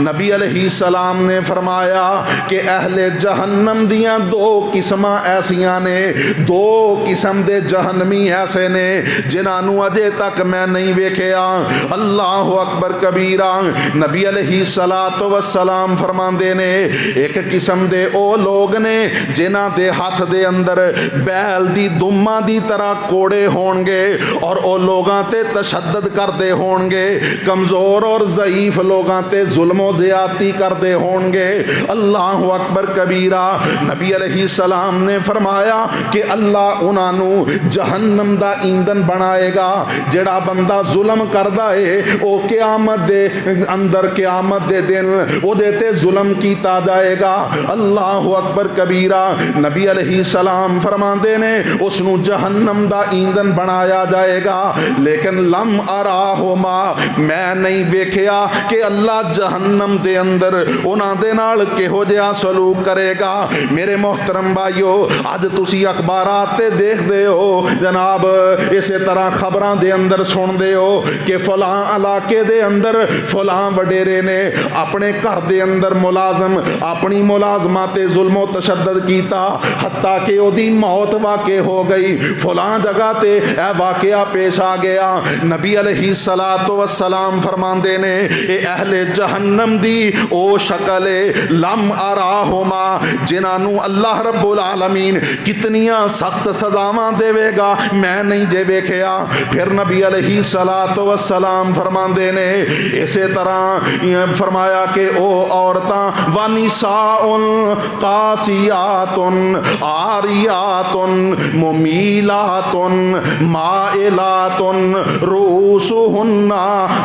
नबी अलैहिस्सलाम ने फरमाया कि अहले जहन्नम दियां दो किस्मां ऐसियां ने, दो किस्म दे जहन्नमी ऐसे ने जिन्हां अजे तक मैं नहीं वेखिया। अल्लाह अकबर कबीरा। नबी अलैहिस्सलातु वस्सलाम फरमांदे ने एक किस्म दे ओ लोग ने जिन्हां दे हथ दे अंदर बैल दी दुम्मा दी तरह कोड़े होणगे और ओ लोगां ते तशद्दद करदे होणगे, कमज़ोर और ज़ईफ लोगां ते जुल्म व ज़ियादती करदे होणगे। अल्लाह अकबर कबीरा। नबी अलैहिस्सलाम ने फरमाया कि अल्लाह उन्हां नू जहन्नम दा ईंधन बनाएगा। जिहड़ा बंदा जुल्म करदा है ओ क़यामत दे अंदर क़यामत दे दिन ओदे ते जुल्म कीता जाएगा। अल्लाह अकबर कबीरा। नबी अलैहिस्सलाम फरमांदे ने उसनू जहन्नम दा ईंधन बनाया जाएगा, लेकिन लम अराहुमा, मैं नहीं वेखिया कि अल्लाह जहन्नम दे अंदर उन्हां दे नाल किहो जिहा सलूक करेगा। मेरे मोहतरम भाईओ, अज तुसी अखबारात ते देखदे हो जनाब, इसे तरह खबरां दे अंदर सुनदे हो कि फलां इलाके दे अंदर फलां वडेरे ने अपने घर दे अंदर मुलाजम अपनी मुलाजमा ते जुल्म तशद्दद कीता, हत्ता कि ओदी मौत वाक़े हो गई। फलां जगह ते यह वाक़या पेश आ गया। नबी अलैहिस्सलातु वस्सलाम फरमांदे ने ए अहले जहन्नम दी ओ शक्ल है लम अराहुमा, जिन्हां अल्लाह रब्बुल आलमीन कितनियां सख्त सजावां देवेगा मैं नहीं जे वेखिया। फिर नबी अलैहिस्सलातु वस्सलाम फरमांदे ने इसे तरह फरमाया कि ओ औरतां वनिसाउन कासियातुन आरियातुन मुमीलातुन माइलातुन रूसुहुन्ना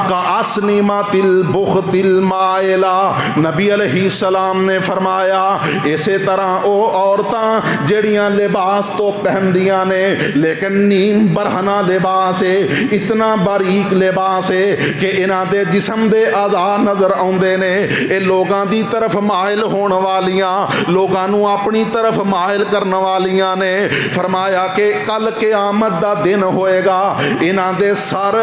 का अस्निमातिल बुख्तिल माइला। नबी अलैहिस्सलाम ने फरमाया इसे तरह ओ औरतां जड़ियां लिबास तो पहनदियां ने लेकिन नीम बरहना लिबास है, इतना बारीक लिबास है कि इन्हां दे जिस्म दे आधा नजर आउंदे ने। ये लोगां दी तरफ माइल होने वालियां, लोगां नू अपनी तरफ माइल करने वालियां ने। फरमाया कि कल क़यामत दा दिन होएगा, इन्हां दे सर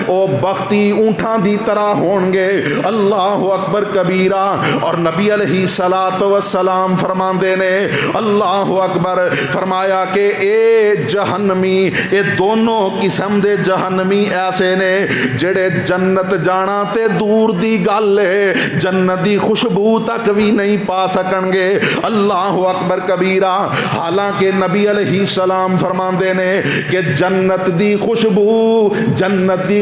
ओ बख्ती ऊंठां दी तरह होणगे। अल्लाह अकबर कबीरा। और नबी अलैहिस्सलातु वस्सलाम फरमांदे ने अल्लाह अकबर, फरमाया कि ए जहन्नमी, ये दोनों किस्म दे जहन्नमी ऐसे ने जेड़े जन्नत जाना ते दूर दी गल है, जन्नत दी खुशबू तक भी नहीं पा सकणगे। अल्लाह अकबर कबीरा। हालांकि नबी अलैहिस्सलाम फरमांदे ने कि जन्नत दी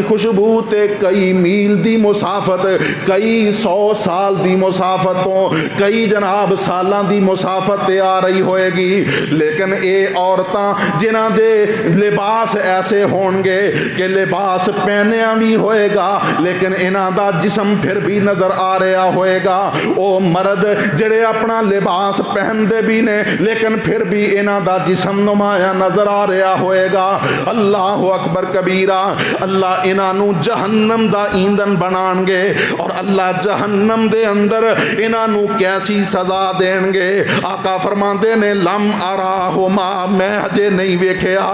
खुशबू ते कई मील दी मुसाफत, कई 100 साल दी मुसाफत तो कई जनाब सालां दी मुसाफत ते आ रही होएगी। लेकिन ये औरतां जिन्हां दे लिबास ऐसे होणगे कि लिबास पहनिया भी होएगा लेकिन इन्हां दा जिस्म फिर भी नजर आ रहा होएगा। ओ मर्द जिहड़े अपना लिबास पहनदे भी ने लेकिन फिर भी इन्हां दा जिस्म नुमाया नजर आ रहा होएगा। अल्लाह अकबर कबीरा। अल्लाह इन्हां नू जहन्नम दा ईंधन बनाणगे और अल्लाह जहन्नम दे अंदर इन्हां नू कैसी सजा देणगे। आका फरमांदे ने लम अराहुमा, मैं अजे नहीं वेखिया।